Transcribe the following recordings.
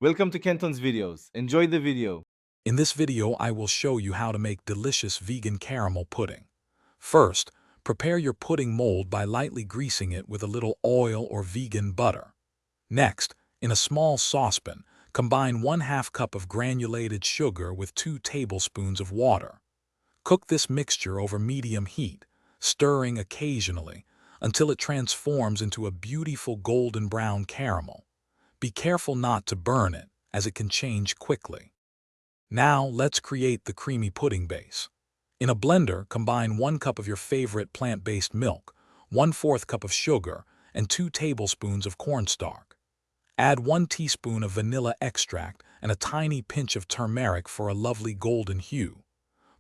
Welcome to Kenton's videos. Enjoy the video. In this video, I will show you how to make delicious vegan caramel pudding. First, prepare your pudding mold by lightly greasing it with a little oil or vegan butter. Next, in a small saucepan, combine 1/2 cup of granulated sugar with 2 tablespoons of water. Cook this mixture over medium heat, stirring occasionally until it transforms into a beautiful golden brown caramel. Be careful not to burn it, as it can change quickly. Now, let's create the creamy pudding base. In a blender, combine 1 cup of your favorite plant-based milk, 1/4 cup of sugar, and 2 tablespoons of cornstarch. Add 1 teaspoon of vanilla extract and a tiny pinch of turmeric for a lovely golden hue.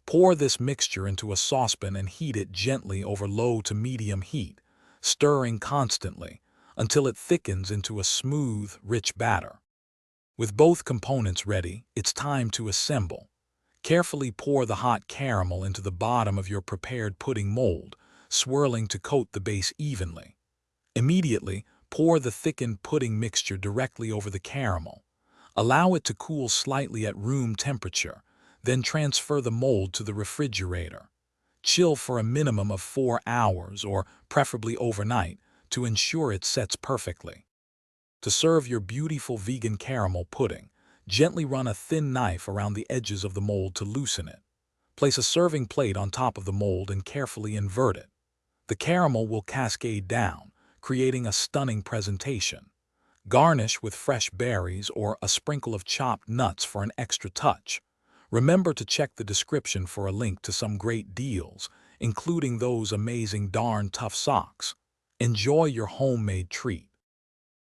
Pour this mixture into a saucepan and heat it gently over low to medium heat, stirring constantly until it thickens into a smooth, rich batter. With both components ready, it's time to assemble. Carefully pour the hot caramel into the bottom of your prepared pudding mold, swirling to coat the base evenly. Immediately, pour the thickened pudding mixture directly over the caramel. Allow it to cool slightly at room temperature, then transfer the mold to the refrigerator. Chill for a minimum of 4 hours, or preferably overnight, to ensure it sets perfectly. To serve your beautiful vegan caramel pudding, gently run a thin knife around the edges of the mold to loosen it. Place a serving plate on top of the mold and carefully invert it. The caramel will cascade down, creating a stunning presentation. Garnish with fresh berries or a sprinkle of chopped nuts for an extra touch. Remember to check the description for a link to some great deals, including those amazing darn tough socks. Enjoy your homemade treat.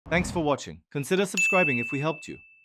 Thanks for watching. Consider subscribing if we helped you.